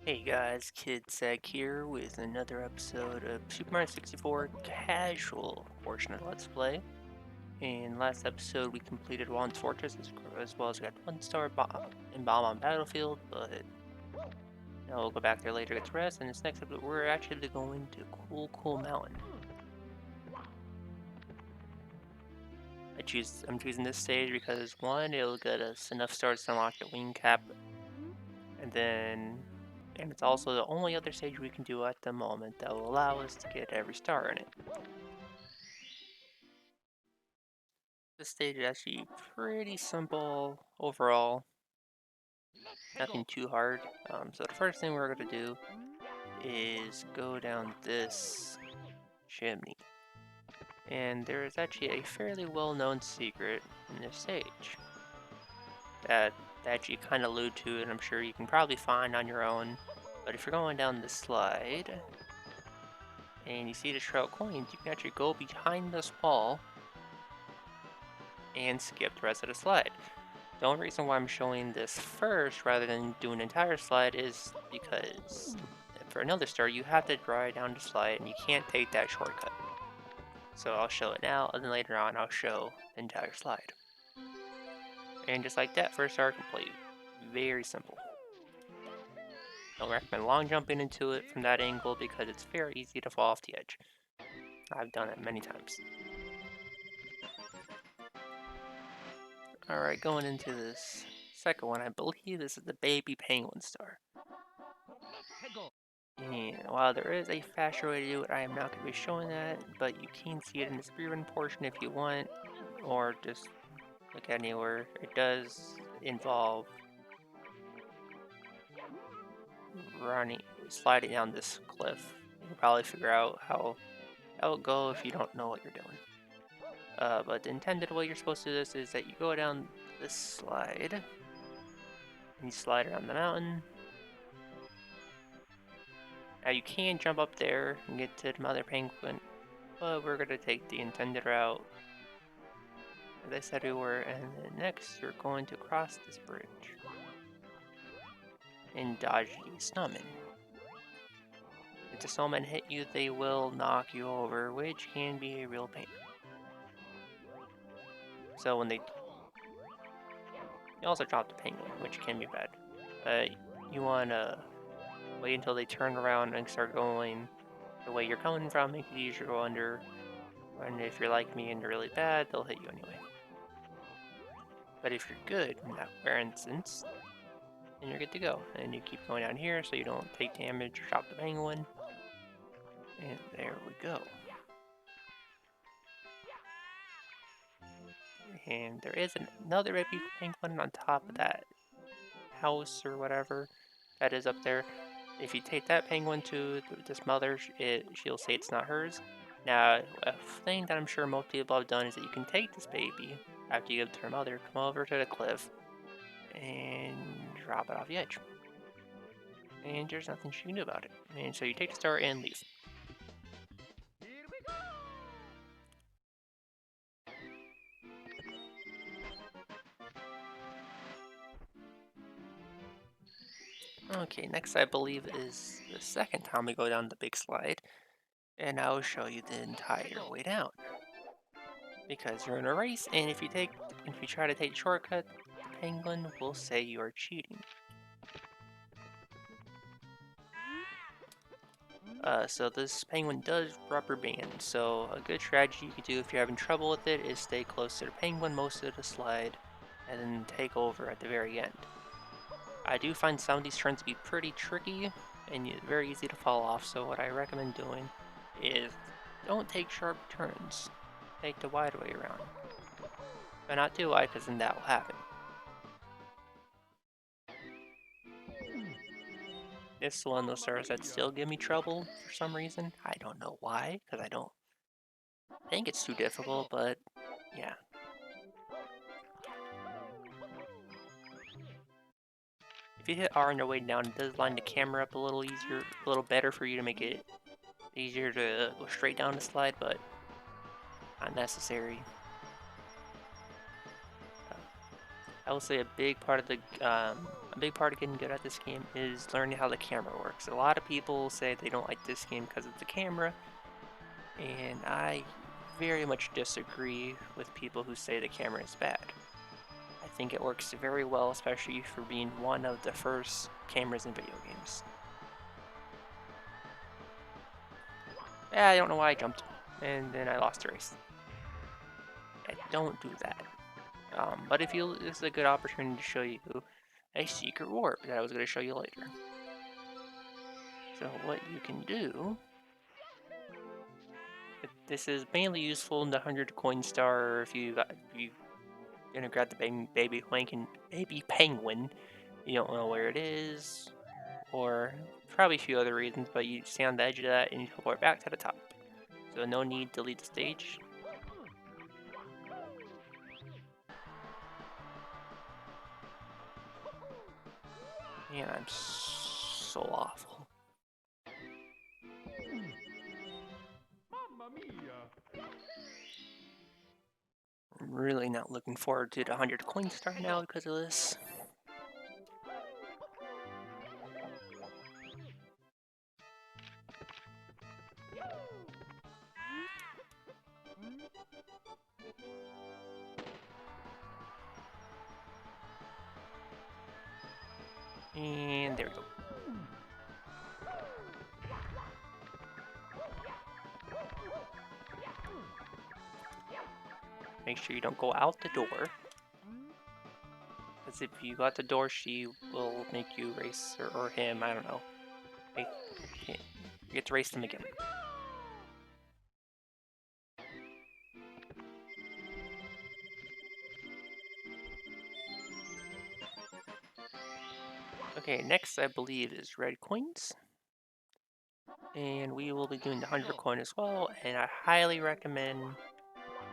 Hey guys, KidSeg here with another episode of Super Mario 64 Casual portion of Let's Play. In last episode, we completed Juan's Fortress as well as got 1-star and Bomb on Battlefield, but we'll go back there later, get to rest. And this next episode, we're actually going to Cool Mountain. I'm choosing this stage because one, it'll get us enough stars to unlock the wing cap, and it's also the only other stage we can do at the moment that will allow us to get every star in it. This stage is actually pretty simple overall, nothing too hard. So the first thing we're going to do is go down this chimney. And there is actually a fairly well-known secret in this stage that actually kind of allude to it, I'm sure you can probably find on your own. But if you're going down this slide, and you see the Shroud coins, you can actually go behind this wall and skip the rest of the slide. The only reason why I'm showing this first rather than doing an entire slide is because for another star you have to drive down the slide and you can't take that shortcut. So I'll show it now, and then later on I'll show the entire slide. And just like that, first star complete. Very simple. Don't recommend long jumping into it from that angle because it's very easy to fall off the edge. I've done it many times. Alright, going into this second one, I believe this is the baby penguin star. And while there is a faster way to do it, I am not going to be showing that, but you can see it in the speedrun portion if you want, or just look anywhere. It does involve sliding down this cliff. You can probably figure out how it will go if you don't know what you're doing. But the intended way you're supposed to do this is that you go down this slide, and you slide around the mountain. Now you can jump up there and get to the mother penguin, but we're going to take the intended route as I said we were, and then next you're going to cross this bridge and dodge the snowmen. If the snowmen hit you, they will knock you over, which can be a real pain. So when you also drop the penguin, which can be bad. You want to wait until they turn around and start going the way you're coming from, make it easier to go under. And if you're like me and you're really bad, they'll hit you anyway. But if you're good, for instance, then you're good to go. And you keep going down here so you don't take damage or drop the penguin. And there we go. And there is another baby penguin on top of that house or whatever that is up there. If you take that penguin to this mother, she'll say it's not hers. Now, a thing that I'm sure most people have done is that you can take this baby after you give it to her mother, come over to the cliff, and drop it off the edge. And there's nothing she can do about it. And so you take the star and leave. Okay, next I believe is the second time we go down the big slide, and I will show you the entire way down. Because you're in a race, and if you try to take a shortcut, the penguin will say you are cheating. So this penguin does rubber band, so a good strategy you could do if you're having trouble with it is stay close to the penguin most of the slide, and then take over at the very end. I do find some of these turns to be pretty tricky, and very easy to fall off, so what I recommend doing is don't take sharp turns. Take the wide way around. But not too wide, because then that will happen. This is one of those stars that still give me trouble for some reason. I don't know why, because I don't think it's too difficult, but yeah. If you hit R on your way down, it does line the camera up a little easier, a little better for you to make it easier to go straight down the slide, but not necessary. I will say a big part of the A big part of getting good at this game is learning how the camera works. A lot of people say they don't like this game because of the camera, and I very much disagree with people who say the camera is bad. I think it works very well, especially for being one of the first cameras in video games. Yeah, I don't know why I jumped, and then I lost the race. Don't do that. But if you, this is a good opportunity to show you a secret warp that I was going to show you later. So what you can do, this is mainly useful in the 100 coin star if you gonna grab the baby penguin, you don't know where it is, or probably a few other reasons, but you stay on the edge of that and you teleport back to the top. So no need to leave the stage. Man, I'm so awful. I'm really not looking forward to the 100 coin star now because of this. And there we go. Make sure you don't go out the door. Because if you go out the door, she will make you race, or him, I don't know. You get to race them again. Okay, next I believe is red coins. And we will be doing the 100 coin as well, and I highly recommend,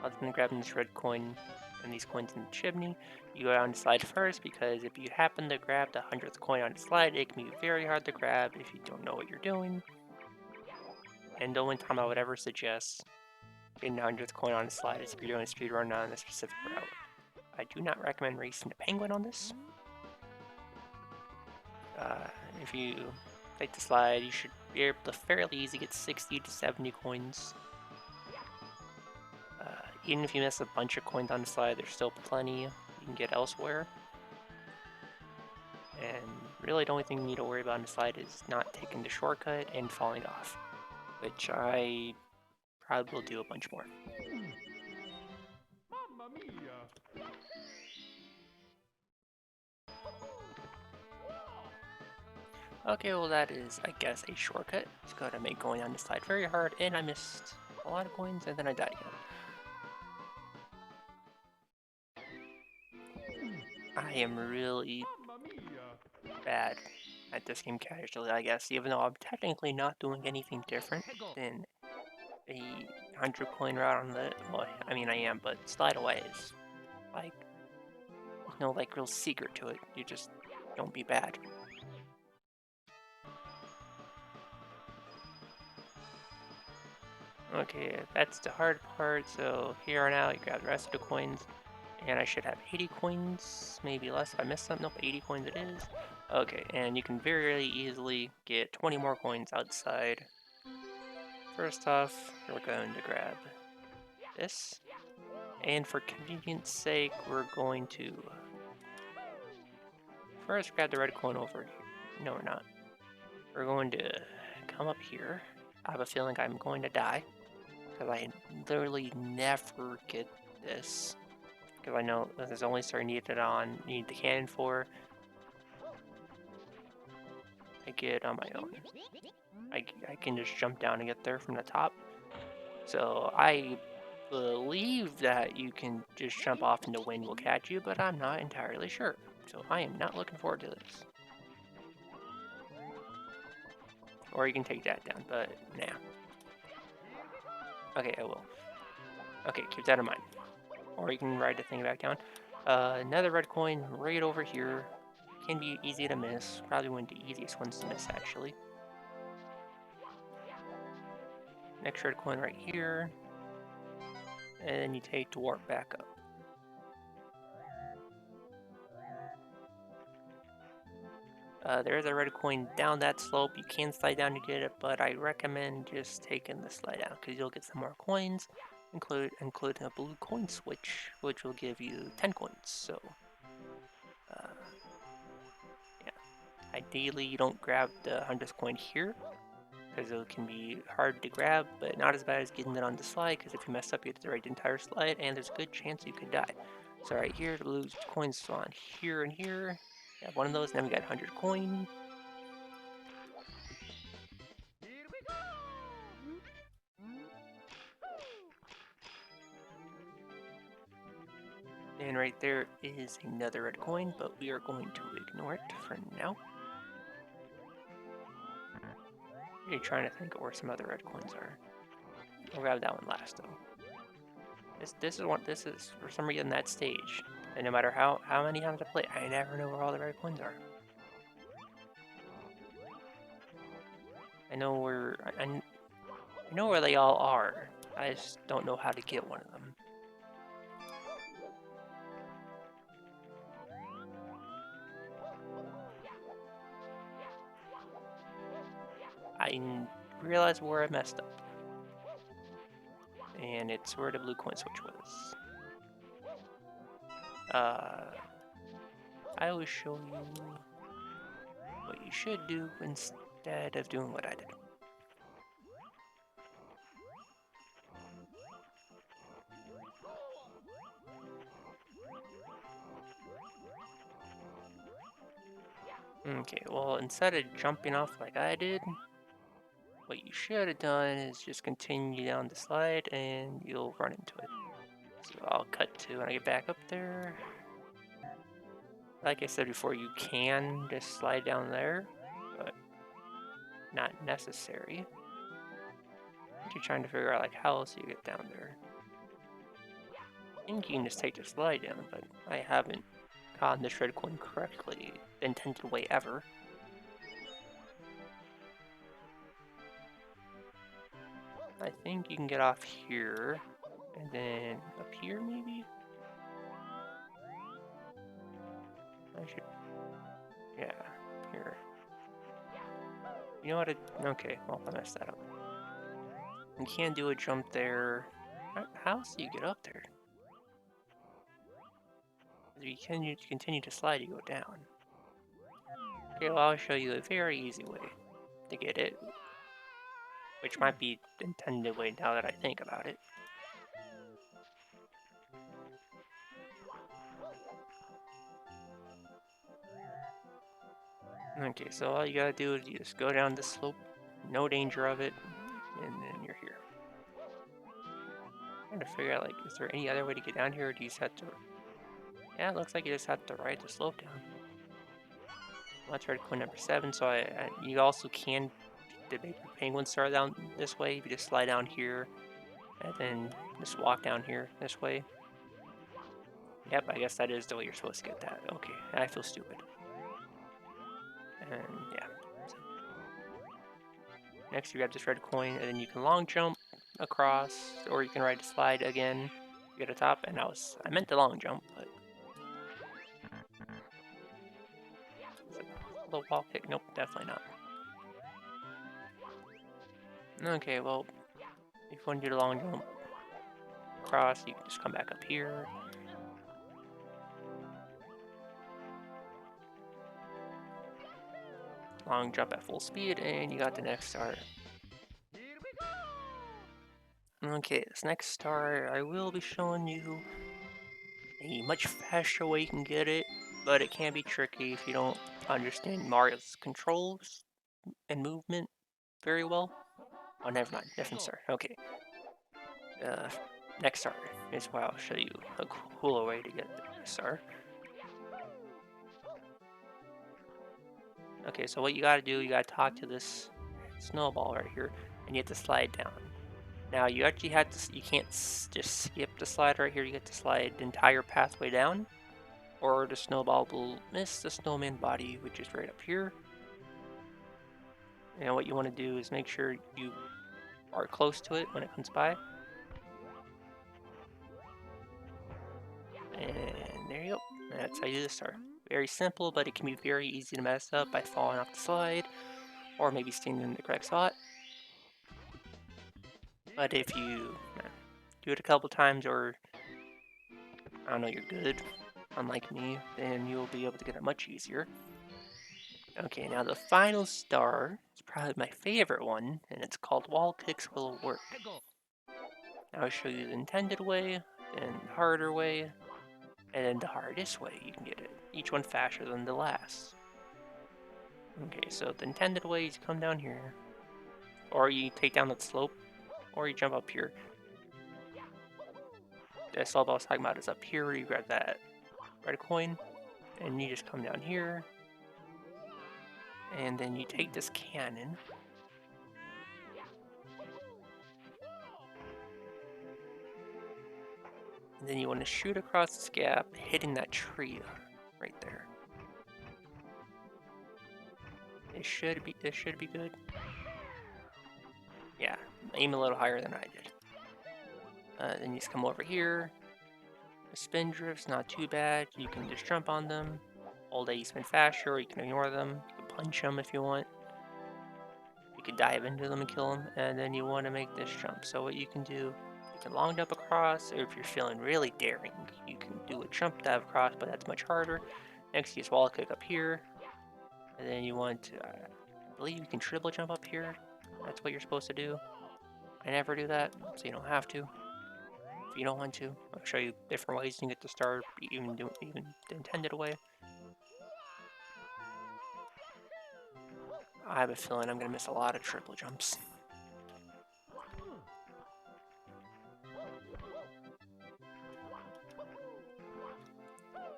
other than grabbing this red coin and these coins in the chimney, you go down the slide first, because if you happen to grab the 100th coin on the slide, it can be very hard to grab if you don't know what you're doing. And the only time I would ever suggest getting the 100th coin on the slide is if you're doing a speedrun on a specific route. I do not recommend racing the penguin on this. If you take the slide, you should be able to fairly easily get 60 to 70 coins. Even if you miss a bunch of coins on the slide, there's still plenty you can get elsewhere. And really the only thing you need to worry about on the slide is not taking the shortcut and falling off, which I probably will do a bunch more. Okay, well that is, I guess, a shortcut. It's gonna make going on the slide very hard, and I missed a lot of coins, and then I died again. I am really bad at this game casually, I guess, even though I'm technically not doing anything different than a 100 coin route on the, well, I mean I am, but slide away is like, no like real secret to it. You just don't be bad. Okay, that's the hard part, so here on out you grab the rest of the coins, and I should have 80 coins, maybe less if I missed something. Nope, 80 coins it is. Okay, and you can very easily get 20 more coins outside. First off, we're going to grab this, and for convenience sake, we're going to first grab the red coin over here. No, we're not. We're going to come up here. I have a feeling I'm going to die, because I literally never get this. Because I know this is only starting needed need the cannon for. I get on my own. I can just jump down and get there from the top. So I believe that you can just jump off and the wind will catch you, but I'm not entirely sure. So I am not looking forward to this. Or you can take that down, but nah. Okay, I will. Okay, keep that in mind. Or you can ride the thing back down. Another red coin right over here. Can be easy to miss. Probably one of the easiest ones to miss, actually. Next red coin right here. And then you take the warp back up. There is a red coin down that slope. You can slide down to get it, but I recommend just taking the slide down because you'll get some more coins, including a blue coin switch, which will give you 10 coins. So, yeah. Ideally, you don't grab the 100th coin here because it can be hard to grab, but not as bad as getting it on the slide because if you mess up, you have to write the entire slide, and there's a good chance you could die. So right here, the blue coins spawn here and here. Yeah, one of those, and then we got 100 coin. And right there is another red coin, but we are going to ignore it for now. You're trying to think of where some other red coins are. I'll grab that one last though. This is for some reason that stage. And no matter how many times I play, I never know where all the red coins are. I know where I know where they all are. I just don't know how to get one of them. I realized where I messed up. And it's where the blue coin switch was. I always show you what you should do instead of doing what I did. Okay, well, instead of jumping off like I did, what you should have done is just continue down the slide and you'll run into it. So I'll cut to when I get back up there. Like I said before, you can just slide down there, but not necessary. You're trying to figure out like how else you get down there. I think you can just take the slide down, but I haven't gotten this red coin correctly the intended way ever. I think you can get off here, and then up here maybe? I should, yeah, here. You know what, okay, well I messed that up. You can't do a jump there. How else do you get up there? If you continue to slide, you go down. Okay, well I'll show you a very easy way to get it, which might be the intended way now that I think about it. Okay, so all you gotta do is you just go down this slope, no danger of it, and then you're here. I'm trying to figure out, like, is there any other way to get down here, or do you just have to... Yeah, it looks like you just have to ride the slope down. Well, that's red coin number 7, so you also can the baby penguin star down this way. If you just slide down here, and then just walk down here this way. Yep, I guess that is the way you're supposed to get that. Okay, I feel stupid. And yeah. So. Next, you grab this red coin, and then you can long jump across, or you can ride the slide again. You get a top, and I meant the long jump, but the wall kick. Nope, definitely not. Okay, well, if you want to do the long jump across, you can just come back up here. Long jump at full speed, and you got the next star. Okay, this next star, I will be showing you a much faster way you can get it, but it can be tricky if you don't understand Mario's controls and movement very well. Oh, never mind, different star. Okay. Next star is where I'll show you a cooler way to get the star. Okay, so what you gotta do, you gotta talk to this snowball right here, and you have to slide down. Now you actually have to, you can't just skip the slide right here, you get to slide the entire pathway down, or the snowball will miss the snowman body, which is right up here. And what you want to do is make sure you are close to it when it comes by. And there you go. That's how you do the star. Very simple, but it can be very easy to mess up by falling off the slide, or maybe staying in the correct spot. But if you do it a couple times, or I don't know, you're good, unlike me, then you'll be able to get it much easier. Okay, now the final star is probably my favorite one, and it's called Wall Kicks Will Work. I'll show you the intended way, and the harder way, and then the hardest way you can get it. Each one faster than the last. Okay, so the intended way is come down here, or you take down the slope, or you jump up here. The slope I was talking about is up here where you grab that red coin, and you just come down here, and then you take this cannon, and then you want to shoot across this gap, hitting that tree right there. This should be good. Yeah, aim a little higher than I did. Then you just come over here. The spin drift's not too bad. You can just jump on them. All day you spin faster, or you can ignore them. You can punch them if you want. You can dive into them and kill them. And then you want to make this jump. So what you can do, you can long jump across, or if you're feeling really daring, you can do a jump dive across, but that's much harder. Next, you just wall kick up here. And then you want to, I believe you can triple jump up here. That's what you're supposed to do. I never do that, so you don't have to. If you don't want to, I'll show you different ways you can get the star, even the intended way. I have a feeling I'm gonna miss a lot of triple jumps.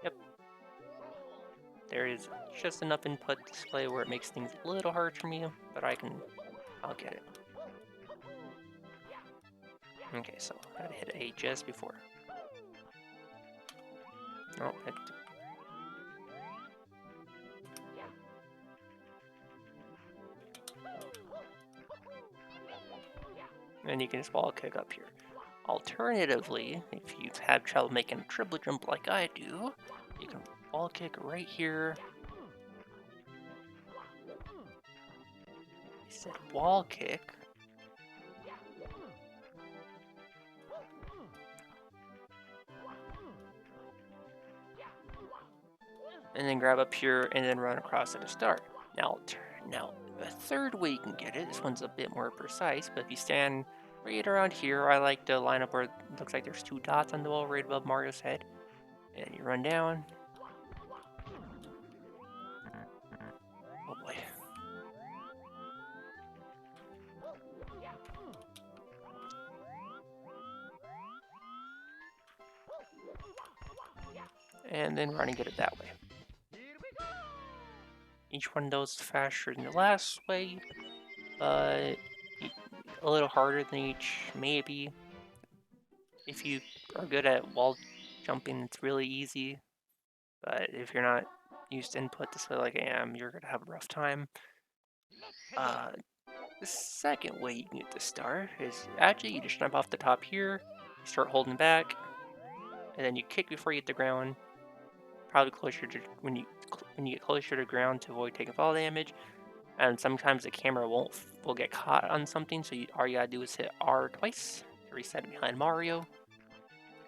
Yep. There is just enough input display where it makes things a little hard for me, but I'll get it. Okay, so I gotta hit A just before. Oh, and you can just wall kick up here. Alternatively, if you have trouble making a triple jump like I do, you can wall kick right here. I said wall kick. And then grab up here and then run across at the start. Now, the third way you can get it, this one's a bit more precise, but if you stand right around here, I like to line up where it looks like there's two dots on the wall right above Mario's head. And you run down. Oh boy. And then run and get it that way. Each one of those is faster than the last way, but a little harder than each, maybe. If you are good at wall jumping, it's really easy, but if you're not used to input display like I am, you're gonna have a rough time. The second way you can get the star is actually you just jump off the top here, you start holding back, and then you kick before you hit the ground. Probably closer to when you get closer to the ground to avoid taking fall damage. And sometimes the camera will get caught on something, so all you gotta do is hit R twice to reset it behind Mario,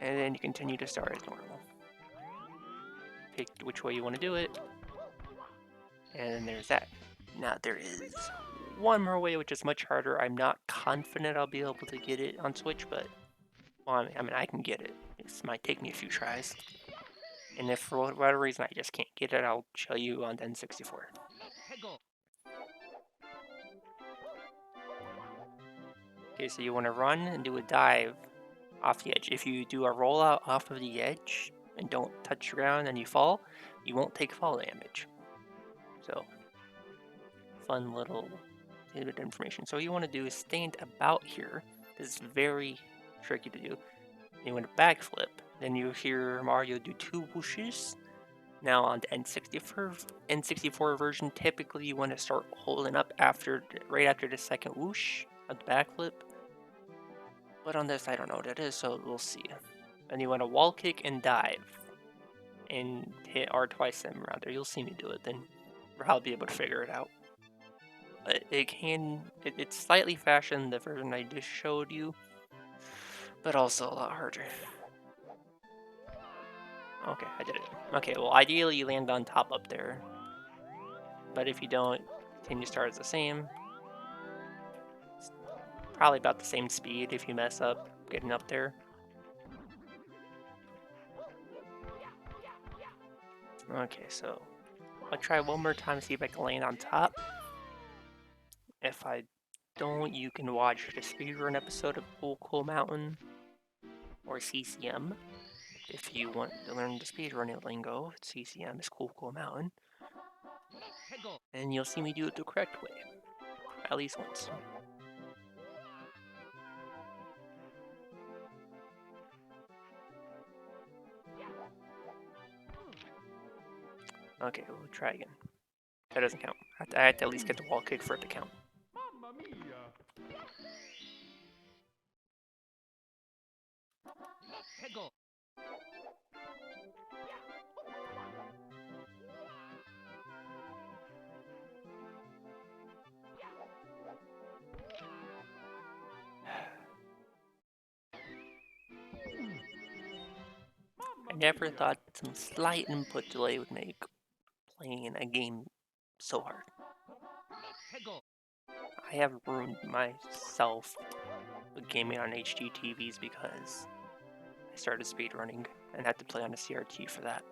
and then you continue to start as normal. Pick which way you want to do it, and then there's that. Now there is one more way which is much harder. I'm not confident I'll be able to get it on Switch, but well, I mean I can get it. This might take me a few tries. And if for whatever reason I just can't get it, I'll show you on N64. Okay, so you want to run and do a dive off the edge. If you do a rollout off of the edge and don't touch the ground and you fall, you won't take fall damage. So, fun little bit of information. So what you want to do is stand about here. This is very tricky to do. You want to backflip. Then you hear Mario do two whooshes. Now on the N64 version, typically you want to start holding up right after the second whoosh of the backflip. But on this, I don't know what it is, so we'll see. And you want to wall kick and dive. and hit R twice and around there. You'll see me do it, then you'll probably be able to figure it out. But it's slightly faster than the version I just showed you, but also a lot harder. Okay, I did it. Okay, well, ideally you land on top up there. But if you don't, continue to start as the same. It's probably about the same speed if you mess up getting up there. Okay, so I'll try one more time to see if I can land on top. If I don't, you can watch the speedrun episode of Cool Cool Mountain or CCM. If you want to learn the speedrunning lingo, CCM is Cool Cool Mountain. And you'll see me do it the correct way. At least once. Okay, we'll try again. That doesn't count. I have to at least get the wall kick for it to count. Mamma mia! I never thought some slight input delay would make playing a game so hard. I have ruined myself with gaming on HD TVs because I started speedrunning and had to play on a CRT for that.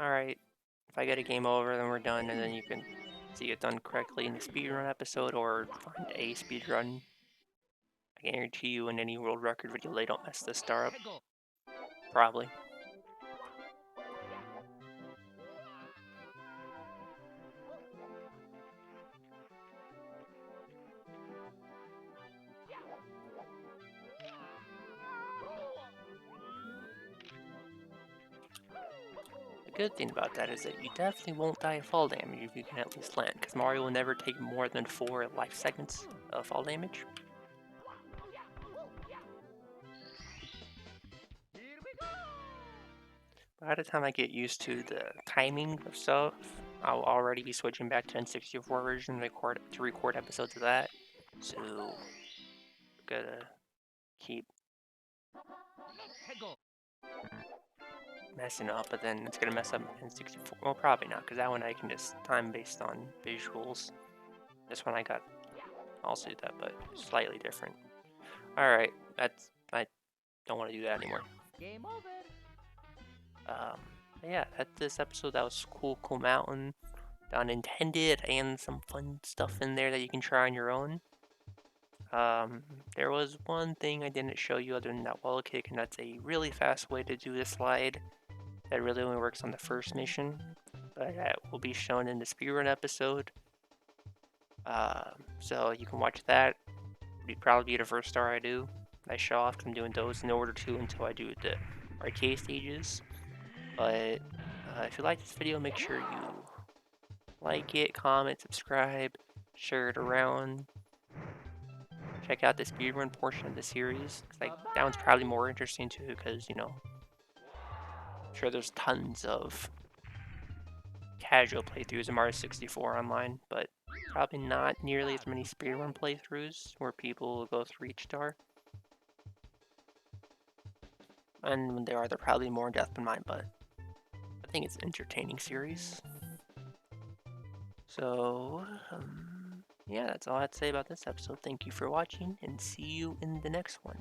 Alright, if I get a game over, then we're done, and then you can see it done correctly in the speedrun episode or find a speedrun. I guarantee you in any world record video they don't mess this star up. Probably. The good thing about that is that you definitely won't die of fall damage if you can at least land, because Mario will never take more than 4 life seconds of fall damage. By the time I get used to the timing of stuff, I'll already be switching back to N64 version to record episodes of that. So, gotta keep messing up, but then it's gonna mess up N64. Well, probably not, because that one I can just time based on visuals. This one I got also do that, but slightly different. Alright, I don't want to do that anymore. Game over. Yeah, that's this episode. That was Cool Cool Mountain, the unintended, and some fun stuff in there that you can try on your own. There was one thing I didn't show you other than that wall kick, and that's a really fast way to do the slide that really only works on the first mission, but that will be shown in the speedrun episode. So you can watch that. It'd probably be the first star I do. I show off because I'm doing those in order to until I do the arcade stages. But if you like this video, make sure you like it, comment, subscribe, share it around. Check out the speedrun portion of the series. Like, that one's probably more interesting too, because, you know, I'm sure there's tons of casual playthroughs of Mario 64 online, but probably not nearly as many speedrun playthroughs where people will go through each star. And when there are, they're probably more in depth than mine, but I think it's an entertaining series. So, yeah, that's all I have to say about this episode. Thank you for watching, and see you in the next one.